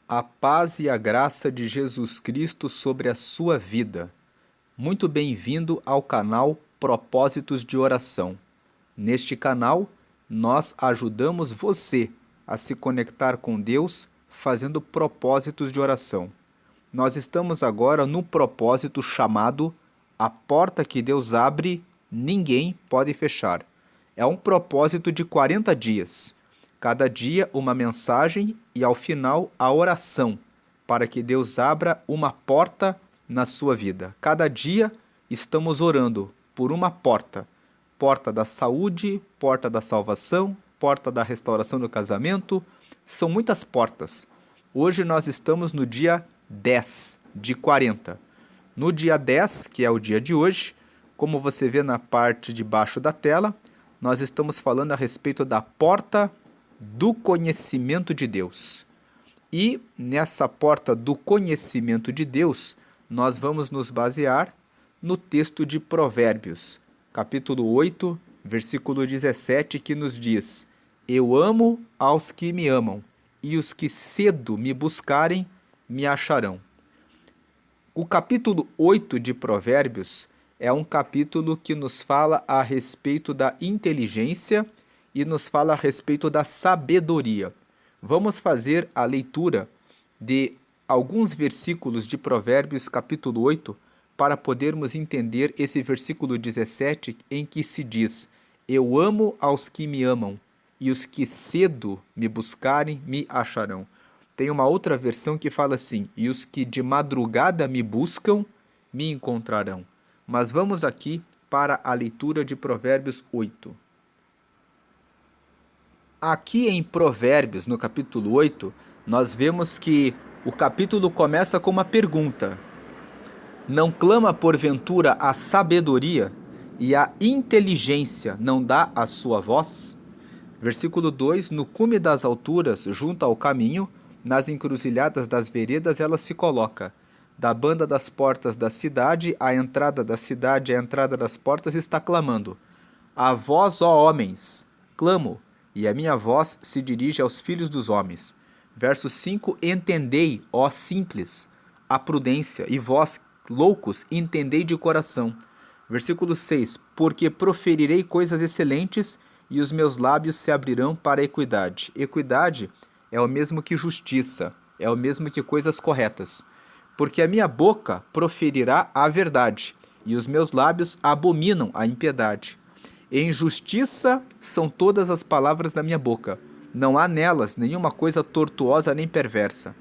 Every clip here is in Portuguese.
A paz e a graça de Jesus Cristo sobre a sua vida. Muito bem-vindo ao canal Propósitos de Oração. Neste canal, nós ajudamos você a se conectar com Deus fazendo propósitos de oração. Nós estamos agora no propósito chamado A Porta que Deus abre, ninguém pode fechar. É um propósito de 40 dias. Cada dia uma mensagem e ao final a oração, para que Deus abra uma porta na sua vida. Cada dia estamos orando por uma porta. Porta da saúde, porta da salvação, porta da restauração do casamento. São muitas portas. Hoje nós estamos no dia 10 de 40. No dia 10, que é o dia de hoje, como você vê na parte de baixo da tela, nós estamos falando a respeito da porta do conhecimento de Deus. E nessa porta do conhecimento de Deus, nós vamos nos basear no texto de Provérbios, capítulo 8, versículo 17, que nos diz: Eu amo aos que me amam, e os que cedo me buscarem, me acharão. O capítulo 8 de Provérbios é um capítulo que nos fala a respeito da inteligência e nos fala a respeito da sabedoria. Vamos fazer a leitura de alguns versículos de Provérbios capítulo 8 para podermos entender esse versículo 17 em que se diz: Eu amo aos que me amam, e os que cedo me buscarem me acharão. Tem uma outra versão que fala assim: E os que de madrugada me buscam, me encontrarão. Mas vamos aqui para a leitura de Provérbios 8. Aqui em Provérbios, no capítulo 8, nós vemos que o capítulo começa com uma pergunta: Não clama porventura a sabedoria e a inteligência não dá a sua voz? Versículo 2: No cume das alturas, junto ao caminho, nas encruzilhadas das veredas, ela se coloca. Da banda das portas da cidade, a entrada da cidade, a entrada das portas, está clamando: A vós, ó homens, clamo, e a minha voz se dirige aos filhos dos homens. Verso 5: Entendei, ó simples, a prudência, e vós, loucos, entendei de coração. Versículo 6: Porque proferirei coisas excelentes, e os meus lábios se abrirão para a equidade. Equidade é o mesmo que justiça, é o mesmo que coisas corretas. Porque a minha boca proferirá a verdade, e os meus lábios abominam a impiedade. Em justiça são todas as palavras da minha boca. Não há nelas nenhuma coisa tortuosa nem perversa.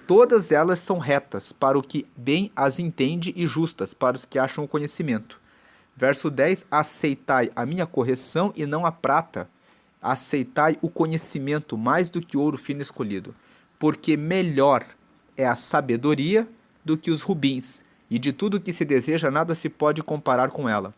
Todas elas são retas para o que bem as entende e justas para os que acham o conhecimento. Verso 10: Aceitai a minha correção e não a prata. Aceitai o conhecimento mais do que ouro fino escolhido. Porque melhor é a sabedoria do que os rubins, e de tudo que se deseja nada se pode comparar com ela.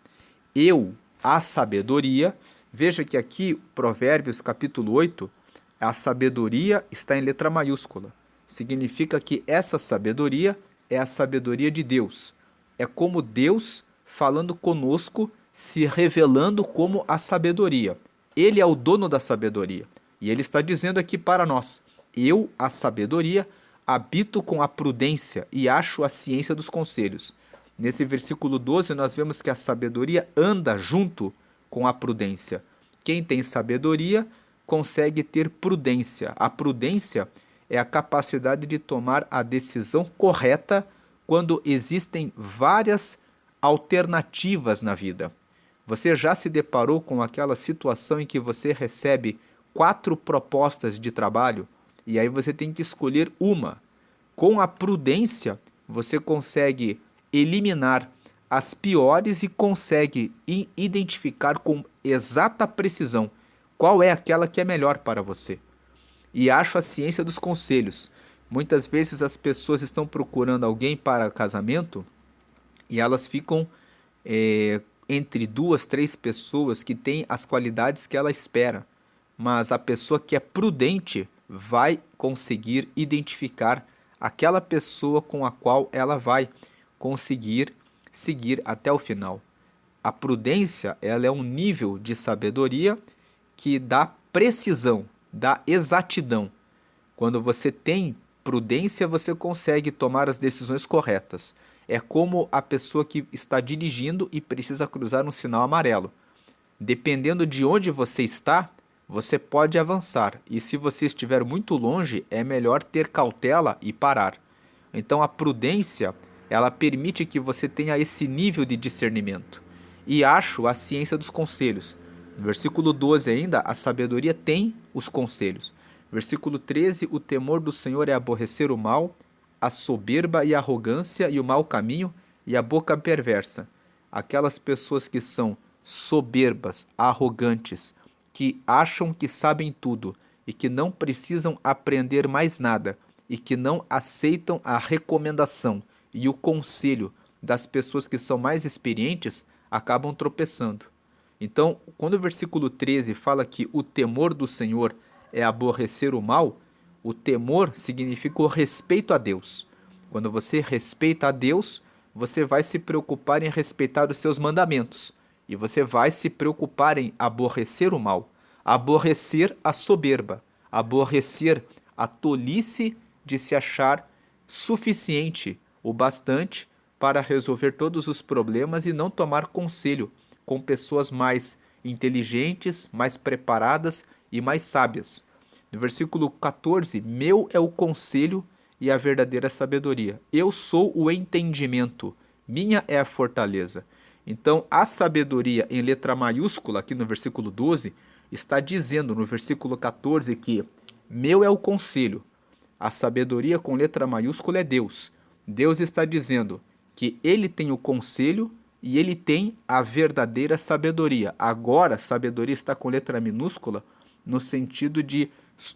A sabedoria, veja que aqui, Provérbios capítulo 8, a sabedoria está em letra maiúscula. Significa que essa sabedoria é a sabedoria de Deus. É como Deus falando conosco, se revelando como a sabedoria. Ele é o dono da sabedoria. E ele está dizendo aqui para nós: Eu, a sabedoria, habito com a prudência e acho a ciência dos conselhos. Nesse versículo 12, nós vemos que a sabedoria anda junto com a prudência. Quem tem sabedoria consegue ter prudência. A prudência é a capacidade de tomar a decisão correta quando existem várias alternativas na vida. Você já se deparou com aquela situação em que você recebe 4 propostas de trabalho e aí você tem que escolher uma? Com a prudência, você consegue eliminar as piores e consegue identificar com exata precisão qual é aquela que é melhor para você. E acho a ciência dos conselhos. Muitas vezes as pessoas estão procurando alguém para casamento e elas ficam entre 2, 3 pessoas que têm as qualidades que ela espera. Mas a pessoa que é prudente vai conseguir identificar aquela pessoa com a qual ela vai conseguir seguir até o final. A prudência, ela é um nível de sabedoria que dá precisão, dá exatidão. Quando você tem prudência você consegue tomar as decisões corretas. É como a pessoa que está dirigindo e precisa cruzar um sinal amarelo. Dependendo de onde você está, você pode avançar, e se você estiver muito longe, é melhor ter cautela e parar. Então a prudência, ela permite que você tenha esse nível de discernimento. E acho a ciência dos conselhos. No versículo 12 ainda, a sabedoria tem os conselhos. Versículo 13, o temor do Senhor é aborrecer o mal, a soberba e a arrogância e o mau caminho e a boca perversa. Aquelas pessoas que são soberbas, arrogantes, que acham que sabem tudo e que não precisam aprender mais nada e que não aceitam a recomendação e o conselho das pessoas que são mais experientes, acabam tropeçando. Então, quando o versículo 13 fala que o temor do Senhor é aborrecer o mal, o temor significa o respeito a Deus. Quando você respeita a Deus, você vai se preocupar em respeitar os seus mandamentos. E você vai se preocupar em aborrecer o mal, aborrecer a soberba, aborrecer a tolice de se achar suficiente o bastante para resolver todos os problemas e não tomar conselho com pessoas mais inteligentes, mais preparadas e mais sábias. No versículo 14, meu é o conselho e a verdadeira sabedoria. Eu sou o entendimento, minha é a fortaleza. Então, a sabedoria em letra maiúscula, aqui no versículo 12, está dizendo no versículo 14 que meu é o conselho. A sabedoria com letra maiúscula é Deus. Deus está dizendo que ele tem o conselho e ele tem a verdadeira sabedoria. Agora, sabedoria está com letra minúscula no sentido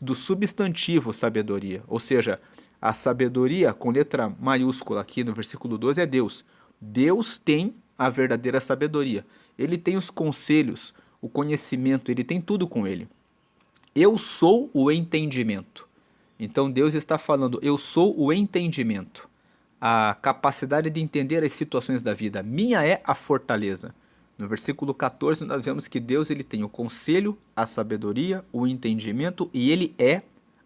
do substantivo sabedoria. Ou seja, a sabedoria com letra maiúscula aqui no versículo 12 é Deus. Deus tem a verdadeira sabedoria. Ele tem os conselhos, o conhecimento, ele tem tudo com ele. Eu sou o entendimento. Então Deus está falando, eu sou o entendimento. A capacidade de entender as situações da vida. Minha é a fortaleza. No versículo 14 nós vemos que Deus ele tem o conselho, a sabedoria, o entendimento e ele é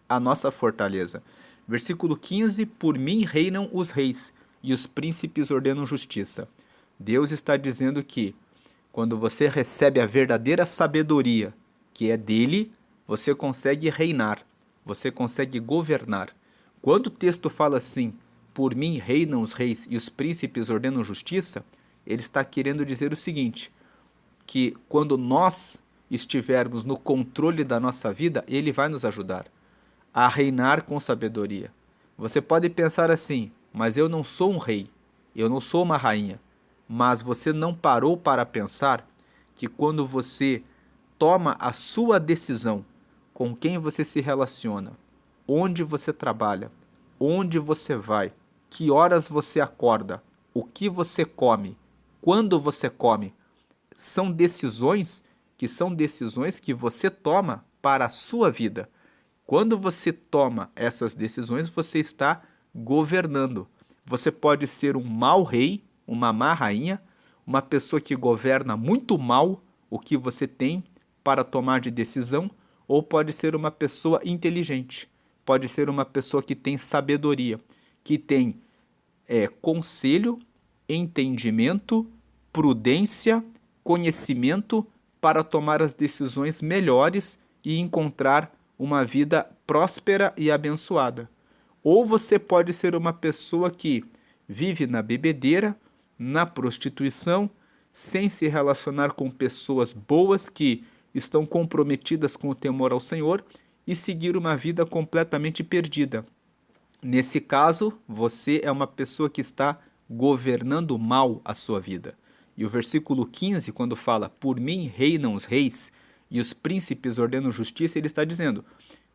a nossa fortaleza. Versículo 15, por mim reinam os reis e os príncipes ordenam justiça. Deus está dizendo que quando você recebe a verdadeira sabedoria, que é dele, você consegue reinar, você consegue governar. Quando o texto fala assim, por mim reinam os reis e os príncipes ordenam justiça, ele está querendo dizer o seguinte, que quando nós estivermos no controle da nossa vida, ele vai nos ajudar a reinar com sabedoria. Você pode pensar assim, mas eu não sou um rei, eu não sou uma rainha. Mas você não parou para pensar que quando você toma a sua decisão, com quem você se relaciona, onde você trabalha, onde você vai, que horas você acorda, o que você come, quando você come, são decisões que você toma para a sua vida. Quando você toma essas decisões, você está governando. Você pode ser um mau rei, uma má rainha, uma pessoa que governa muito mal o que você tem para tomar de decisão, ou pode ser uma pessoa inteligente, pode ser uma pessoa que tem sabedoria, que tem conselho, entendimento, prudência, conhecimento para tomar as decisões melhores e encontrar uma vida próspera e abençoada. Ou você pode ser uma pessoa que vive na bebedeira, na prostituição, sem se relacionar com pessoas boas que estão comprometidas com o temor ao Senhor e seguir uma vida completamente perdida. Nesse caso, você é uma pessoa que está governando mal a sua vida. E o versículo 15, quando fala, por mim reinam os reis e os príncipes ordenam justiça, ele está dizendo,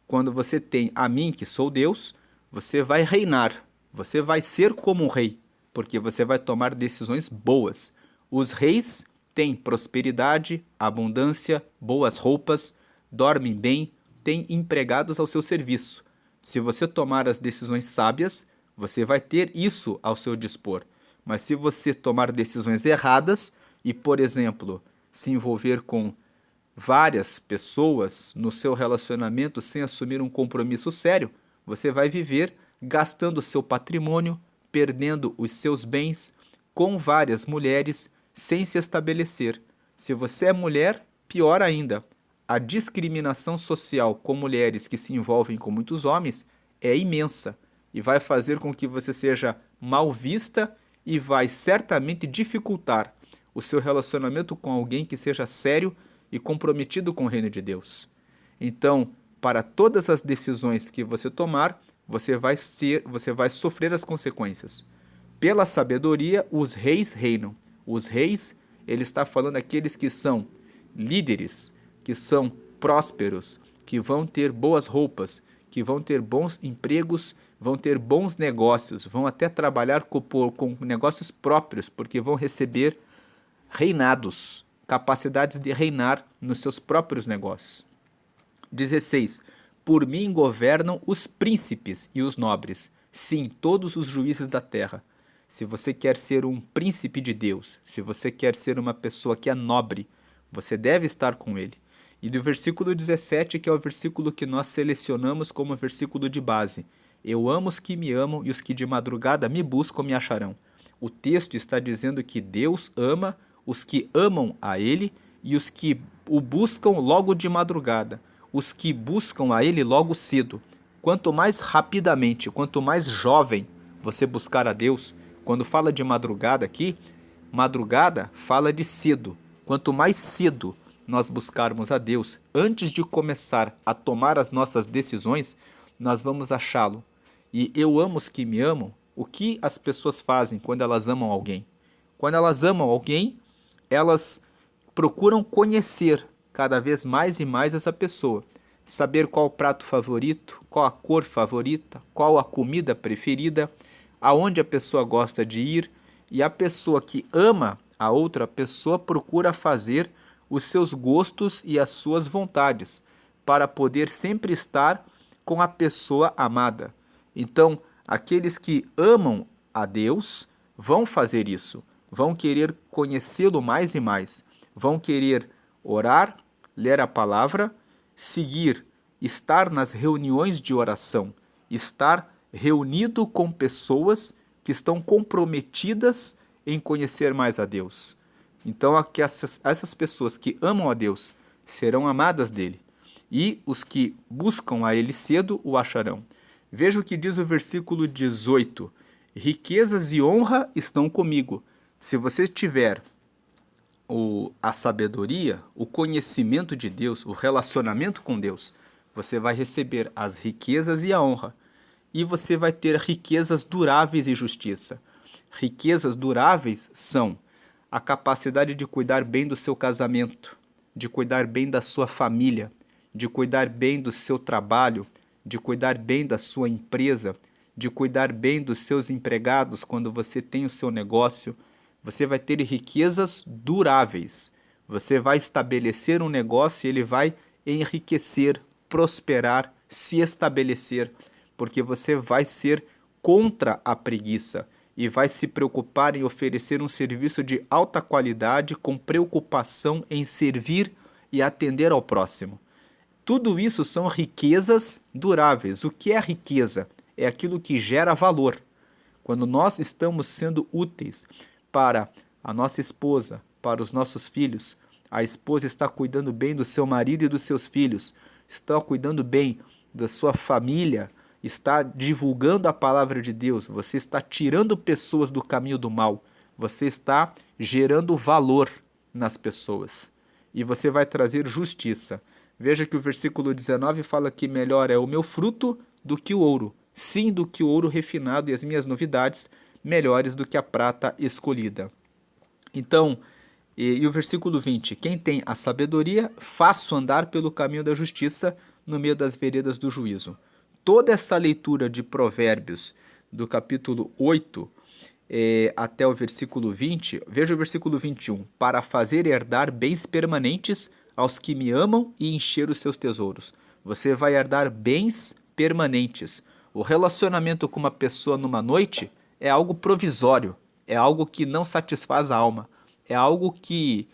quando você tem a mim, que sou Deus, você vai reinar, você vai ser como um rei, porque você vai tomar decisões boas. Os reis têm prosperidade, abundância, boas roupas, dormem bem, têm empregados ao seu serviço. Se você tomar as decisões sábias, você vai ter isso ao seu dispor. Mas se você tomar decisões erradas e, por exemplo, se envolver com várias pessoas no seu relacionamento sem assumir um compromisso sério, você vai viver gastando seu patrimônio, perdendo os seus bens, com várias mulheres, sem se estabelecer. Se você é mulher, pior ainda. A discriminação social com mulheres que se envolvem com muitos homens é imensa e vai fazer com que você seja mal vista e vai certamente dificultar o seu relacionamento com alguém que seja sério e comprometido com o reino de Deus. Então, para todas as decisões que você tomar, você vai sofrer as consequências. Pela sabedoria, os reis reinam. Os reis, ele está falando aqueles que são líderes, que são prósperos, que vão ter boas roupas, que vão ter bons empregos, vão ter bons negócios, vão até trabalhar com negócios próprios, porque vão receber reinados, capacidades de reinar nos seus próprios negócios. 16. Por mim governam os príncipes e os nobres, sim, todos os juízes da terra. Se você quer ser um príncipe de Deus, se você quer ser uma pessoa que é nobre, você deve estar com ele. E do versículo 17, que é o versículo que nós selecionamos como versículo de base. Eu amo os que me amam e os que de madrugada me buscam me acharão. O texto está dizendo que Deus ama os que amam a ele e os que o buscam logo de madrugada, os que buscam a ele logo cedo. Quanto mais rapidamente, quanto mais jovem você buscar a Deus, quando fala de madrugada aqui, madrugada fala de cedo. Quanto mais cedo nós buscarmos a Deus, antes de começar a tomar as nossas decisões, nós vamos achá-lo. E eu amo os que me amam. O que as pessoas fazem quando elas amam alguém? Quando elas amam alguém, elas procuram conhecer cada vez mais e mais essa pessoa. Saber qual o prato favorito, qual a cor favorita, qual a comida preferida, aonde a pessoa gosta de ir. E a pessoa que ama a outra pessoa procura fazer os seus gostos e as suas vontades, para poder sempre estar com a pessoa amada. Então, aqueles que amam a Deus vão fazer isso, vão querer conhecê-lo mais e mais, vão querer orar, ler a palavra, seguir, estar nas reuniões de oração, estar reunido com pessoas que estão comprometidas em conhecer mais a Deus. Então, essas pessoas que amam a Deus serão amadas dele, e os que buscam a ele cedo o acharão. Veja o que diz o versículo 18. Riquezas e honra estão comigo. Se você tiver a sabedoria, o conhecimento de Deus, o relacionamento com Deus, você vai receber as riquezas e a honra. E você vai ter riquezas duráveis e justiça. Riquezas duráveis são a capacidade de cuidar bem do seu casamento, de cuidar bem da sua família, de cuidar bem do seu trabalho, de cuidar bem da sua empresa, de cuidar bem dos seus empregados quando você tem o seu negócio. Você vai ter riquezas duráveis. Você vai estabelecer um negócio e ele vai enriquecer, prosperar, se estabelecer, porque você vai ser contra a preguiça e vai se preocupar em oferecer um serviço de alta qualidade com preocupação em servir e atender ao próximo. Tudo isso são riquezas duráveis. O que é riqueza? É aquilo que gera valor. Quando nós estamos sendo úteis para a nossa esposa, para os nossos filhos, a esposa está cuidando bem do seu marido e dos seus filhos, está cuidando bem da sua família, está divulgando a palavra de Deus, você está tirando pessoas do caminho do mal, você está gerando valor nas pessoas e você vai trazer justiça. Veja que o versículo 19 fala que melhor é o meu fruto do que o ouro, sim, do que o ouro refinado, e as minhas novidades melhores do que a prata escolhida. Então, e o versículo 20, quem tem a sabedoria, faço andar pelo caminho da justiça no meio das veredas do juízo. Toda essa leitura de Provérbios, do capítulo 8 até o versículo 20, veja o versículo 21, para fazer herdar bens permanentes aos que me amam e encher os seus tesouros. Você vai herdar bens permanentes. O relacionamento com uma pessoa numa noite é algo provisório, é algo que não satisfaz a alma, é algo que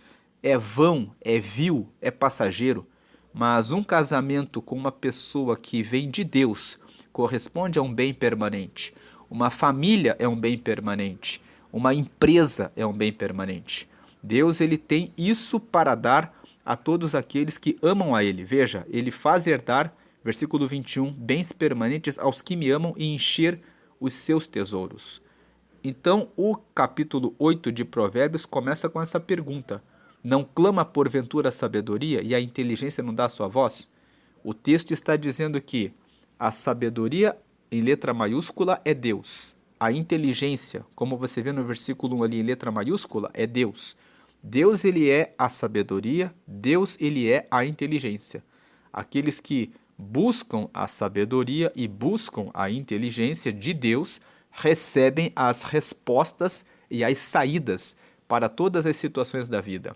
é vão, é vil, é passageiro. Mas um casamento com uma pessoa que vem de Deus, corresponde a um bem permanente. Uma família é um bem permanente. Uma empresa é um bem permanente. Deus ele tem isso para dar a todos aqueles que amam a Ele. Veja, Ele faz herdar, versículo 21, bens permanentes aos que me amam e encher os seus tesouros. Então, o capítulo 8 de Provérbios começa com essa pergunta: não clama porventura a sabedoria e a inteligência não dá a sua voz? O texto está dizendo que a sabedoria, em letra maiúscula, é Deus. A inteligência, como você vê no versículo 1 ali em letra maiúscula, é Deus. Deus ele é a sabedoria, Deus ele é a inteligência. Aqueles que buscam a sabedoria e buscam a inteligência de Deus recebem as respostas e as saídas para todas as situações da vida.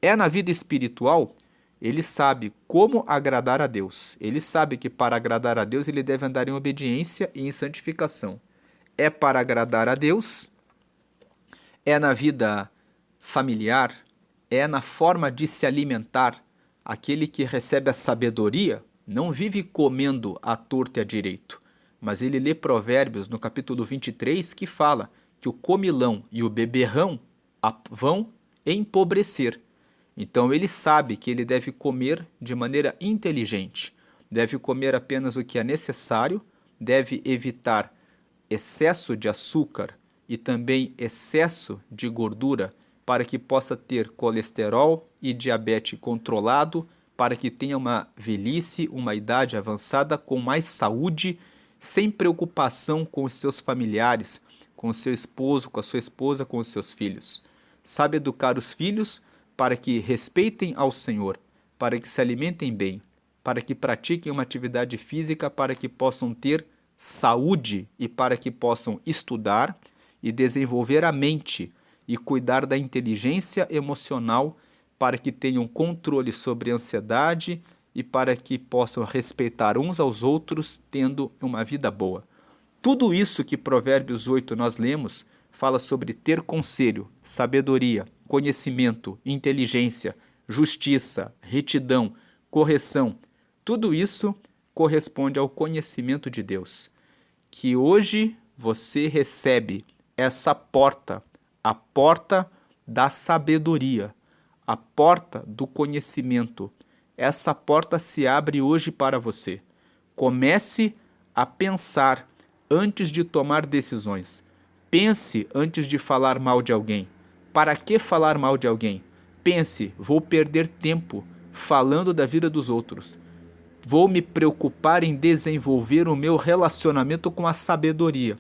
É na vida espiritual, ele sabe como agradar a Deus. Ele sabe que para agradar a Deus ele deve andar em obediência e em santificação. É para agradar a Deus, é na vida familiar, é na forma de se alimentar. Aquele que recebe a sabedoria não vive comendo à torta e à direito, mas ele lê Provérbios no capítulo 23 que fala que o comilão e o beberrão vão empobrecer. Então ele sabe que ele deve comer de maneira inteligente, deve comer apenas o que é necessário, deve evitar excesso de açúcar e também excesso de gordura para que possa ter colesterol e diabetes controlado, para que tenha uma velhice, uma idade avançada com mais saúde, sem preocupação com os seus familiares, com o seu esposo, com a sua esposa, com os seus filhos. Sabe educar os filhos para que respeitem ao Senhor, para que se alimentem bem, para que pratiquem uma atividade física, para que possam ter saúde e para que possam estudar e desenvolver a mente e cuidar da inteligência emocional para que tenham controle sobre a ansiedade e para que possam respeitar uns aos outros tendo uma vida boa. Tudo isso que Provérbios 8 nós lemos fala sobre ter conselho, sabedoria, conhecimento, inteligência, justiça, retidão, correção. Tudo isso corresponde ao conhecimento de Deus. Que hoje você recebe essa porta, a porta da sabedoria, a porta do conhecimento. Essa porta se abre hoje para você. Comece a pensar antes de tomar decisões. Pense antes de falar mal de alguém. Para que falar mal de alguém? Pense, vou perder tempo falando da vida dos outros. Vou me preocupar em desenvolver o meu relacionamento com a sabedoria.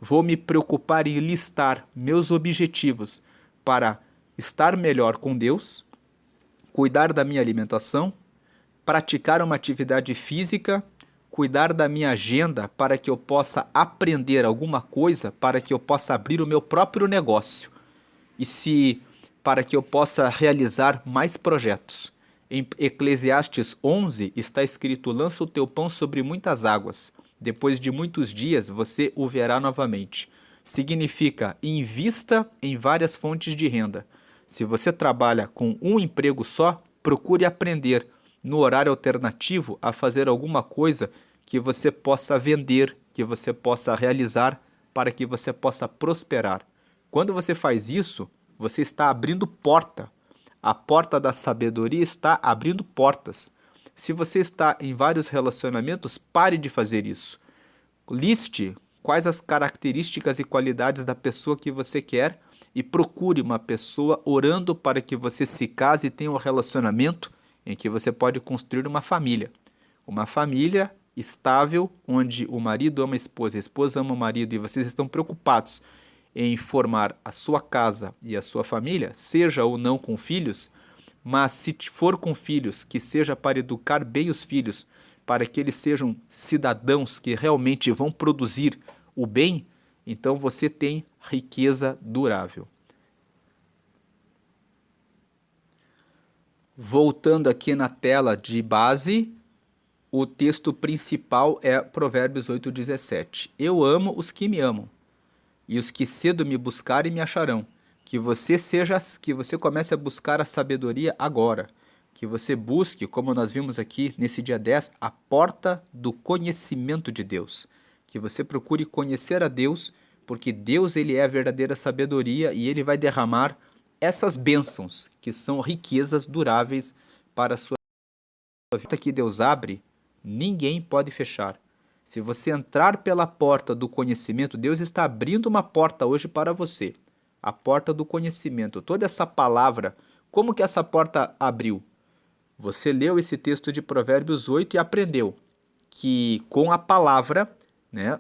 Vou me preocupar em listar meus objetivos para estar melhor com Deus, cuidar da minha alimentação, praticar uma atividade física, cuidar da minha agenda para que eu possa aprender alguma coisa, para que eu possa abrir o meu próprio negócio para que eu possa realizar mais projetos. Em Eclesiastes 11 está escrito: lança o teu pão sobre muitas águas, depois de muitos dias você o verá novamente. Significa invista em várias fontes de renda. Se você trabalha com um emprego só, procure aprender no horário alternativo a fazer alguma coisa que você possa vender, que você possa realizar para que você possa prosperar. Quando você faz isso, você está abrindo porta. A porta da sabedoria está abrindo portas. Se você está em vários relacionamentos, pare de fazer isso. Liste quais as características e qualidades da pessoa que você quer e procure uma pessoa orando para que você se case e tenha um relacionamento em que você pode construir uma família. Uma família estável, onde o marido ama a esposa ama o marido e vocês estão preocupados em formar a sua casa e a sua família, seja ou não com filhos, mas se for com filhos, que seja para educar bem os filhos, para que eles sejam cidadãos que realmente vão produzir o bem, então você tem riqueza durável. Voltando aqui na tela de base, o texto principal é Provérbios 8,17. Eu amo os que me amam, e os que cedo me buscarem me acharão. Que você comece a buscar a sabedoria agora. que você busque, como nós vimos aqui nesse dia 10, a porta do conhecimento de Deus. Que você procure conhecer a Deus, porque Deus ele é a verdadeira sabedoria e ele vai derramar essas bênçãos, que são riquezas duráveis para a sua vida. A porta que Deus abre, ninguém pode fechar. Se você entrar pela porta do conhecimento, Deus está abrindo uma porta hoje para você. A porta do conhecimento. Toda essa palavra, como que essa porta abriu? Você leu esse texto de Provérbios 8 e aprendeu que com a palavra, né,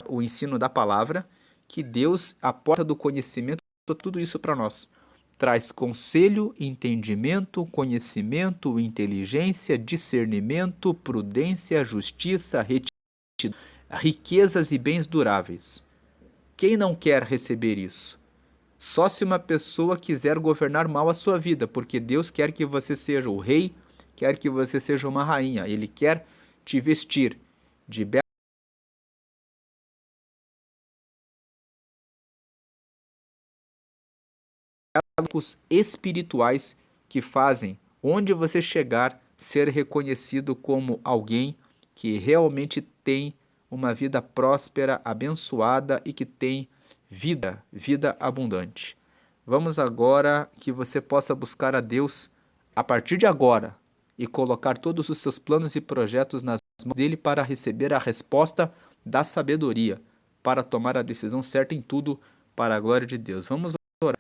o ensino da palavra, que Deus, a porta do conhecimento, tudo isso para nós. Traz conselho, entendimento, conhecimento, inteligência, discernimento, prudência, justiça, retidão, riquezas e bens duráveis. Quem não quer receber isso? Só se uma pessoa quiser governar mal a sua vida, porque Deus quer que você seja o rei, quer que você seja uma rainha. Ele quer te vestir de belos espirituais que fazem, onde você chegar, ser reconhecido como alguém que realmente tem uma vida próspera, abençoada e que tem vida abundante. Vamos agora que você possa buscar a Deus a partir de agora e colocar todos os seus planos e projetos nas mãos dele para receber a resposta da sabedoria, para tomar a decisão certa em tudo para a glória de Deus. Vamos orar.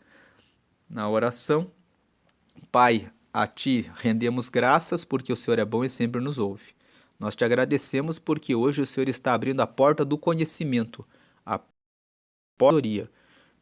Na oração, Pai, a Ti rendemos graças porque o Senhor é bom e sempre nos ouve. Nós te agradecemos porque hoje o Senhor está abrindo a porta do conhecimento, a porta da sabedoria.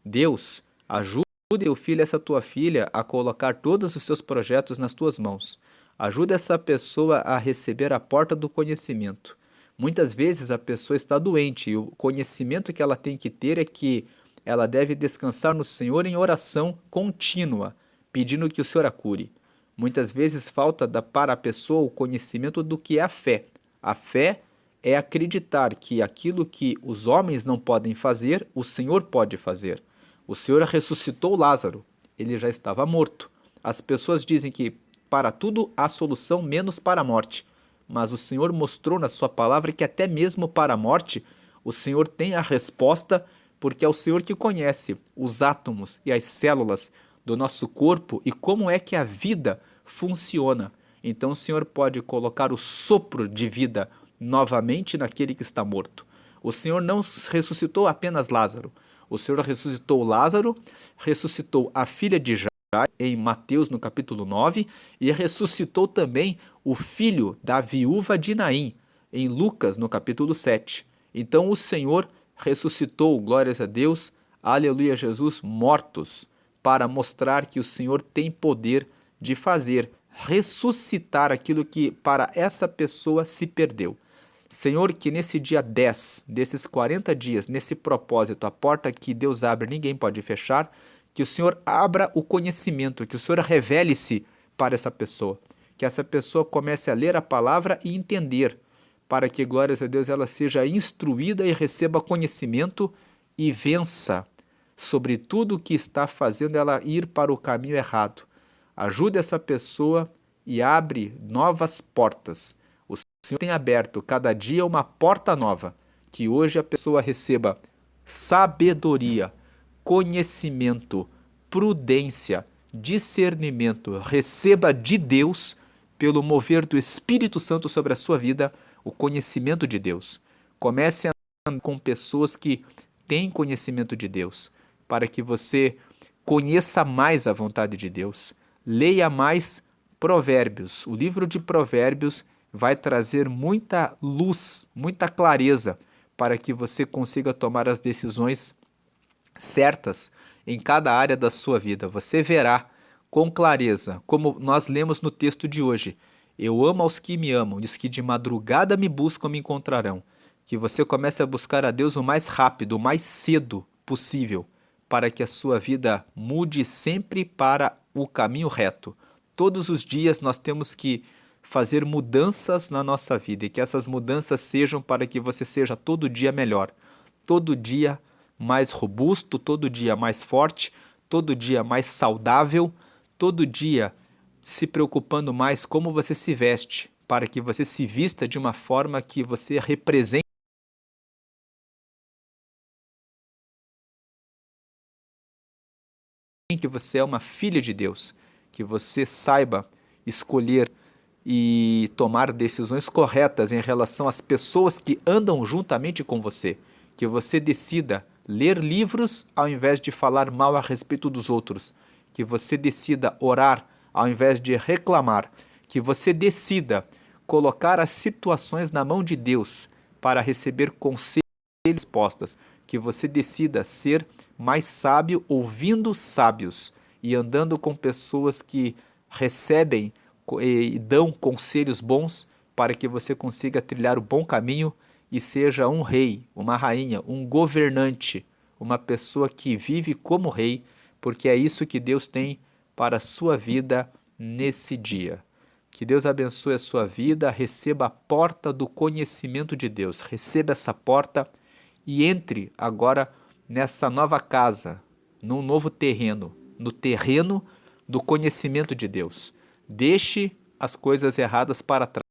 Deus, ajude teu filho e essa tua filha a colocar todos os seus projetos nas tuas mãos. Ajuda essa pessoa a receber a porta do conhecimento. Muitas vezes a pessoa está doente e o conhecimento que ela tem que ter é que ela deve descansar no Senhor em oração contínua, pedindo que o Senhor a cure. Muitas vezes falta para a pessoa o conhecimento do que é a fé. A fé é acreditar que aquilo que os homens não podem fazer, o Senhor pode fazer. O Senhor ressuscitou Lázaro, ele já estava morto. As pessoas dizem que para tudo há solução, menos para a morte. Mas o Senhor mostrou na sua palavra que até mesmo para a morte, o Senhor tem a resposta, porque é o Senhor que conhece os átomos e as células do nosso corpo e como é que a vida funciona. Então o Senhor pode colocar o sopro de vida novamente naquele que está morto. O Senhor não ressuscitou apenas Lázaro. O Senhor ressuscitou Lázaro, ressuscitou a filha de Jairo, em Mateus no capítulo 9, e ressuscitou também o filho da viúva de Naim, em Lucas no capítulo 7. Então o Senhor ressuscitou, glórias a Deus, aleluia Jesus, mortos, para mostrar que o Senhor tem poder de fazer ressuscitar aquilo que para essa pessoa se perdeu. Senhor, que nesse dia 10, desses 40 dias, nesse propósito, a porta que Deus abre, ninguém pode fechar, que o Senhor abra o conhecimento, que o Senhor revele-se para essa pessoa, que essa pessoa comece a ler a palavra e entender, para que, glórias a Deus, ela seja instruída e receba conhecimento e vença sobre tudo o que está fazendo ela ir para o caminho errado. Ajude essa pessoa e abre novas portas. O Senhor tem aberto cada dia uma porta nova, que hoje a pessoa receba sabedoria, conhecimento, prudência, discernimento, receba de Deus, pelo mover do Espírito Santo sobre a sua vida, o conhecimento de Deus. Comece a andar com pessoas que têm conhecimento de Deus, para que você conheça mais a vontade de Deus. Leia mais Provérbios. O livro de Provérbios vai trazer muita luz, muita clareza, para que você consiga tomar as decisões certas em cada área da sua vida. Você verá com clareza, como nós lemos no texto de hoje: eu amo aos que me amam, e os que de madrugada me buscam me encontrarão. Que você comece a buscar a Deus o mais rápido, o mais cedo possível, para que a sua vida mude sempre para o caminho reto. Todos os dias nós temos que fazer mudanças na nossa vida e que essas mudanças sejam para que você seja todo dia melhor, todo dia mais robusto, todo dia mais forte, todo dia mais saudável, todo dia se preocupando mais como você se veste, para que você se vista de uma forma que você represente que você é uma filha de Deus, que você saiba escolher e tomar decisões corretas em relação às pessoas que andam juntamente com você, que você decida ler livros ao invés de falar mal a respeito dos outros, que você decida orar ao invés de reclamar, que você decida colocar as situações na mão de Deus para receber conselhos e respostas, que você decida ser mais sábio ouvindo sábios e andando com pessoas que recebem e dão conselhos bons para que você consiga trilhar o bom caminho e seja um rei, uma rainha, um governante, uma pessoa que vive como rei, porque é isso que Deus tem para a sua vida nesse dia. Que Deus abençoe a sua vida, receba a porta do conhecimento de Deus, receba essa porta e entre agora nessa nova casa, num novo terreno, no terreno do conhecimento de Deus. Deixe as coisas erradas para trás.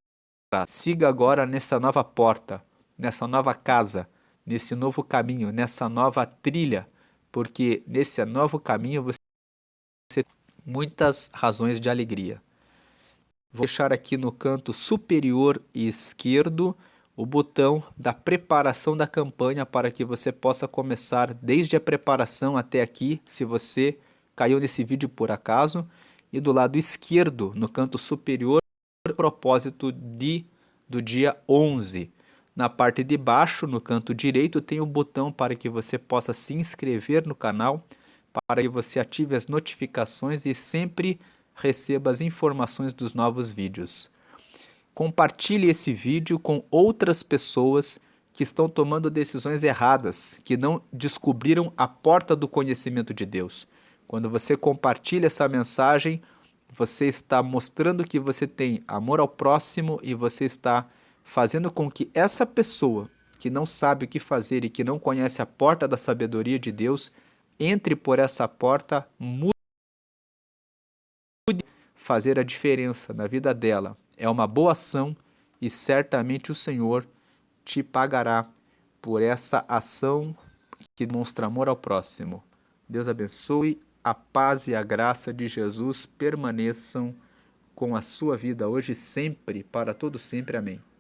Siga agora nessa nova porta, nessa nova casa, nesse novo caminho, nessa nova trilha, porque nesse novo caminho você tem muitas razões de alegria. Vou deixar aqui no canto superior esquerdo o botão da preparação da campanha para que você possa começar desde a preparação até aqui, se você caiu nesse vídeo por acaso, e do lado esquerdo, no canto superior, o propósito do dia 11. Na parte de baixo, no canto direito, tem um botão para que você possa se inscrever no canal, para que você ative as notificações e sempre receba as informações dos novos vídeos. Compartilhe esse vídeo com outras pessoas que estão tomando decisões erradas, que não descobriram a porta do conhecimento de Deus. Quando você compartilha essa mensagem, você está mostrando que você tem amor ao próximo e você está fazendo com que essa pessoa que não sabe o que fazer e que não conhece a porta da sabedoria de Deus, entre por essa porta, mude fazer a diferença na vida dela. É uma boa ação e certamente o Senhor te pagará por essa ação que demonstra amor ao próximo. Deus abençoe, a paz e a graça de Jesus permaneçam com a sua vida hoje e sempre, para todo sempre. Amém.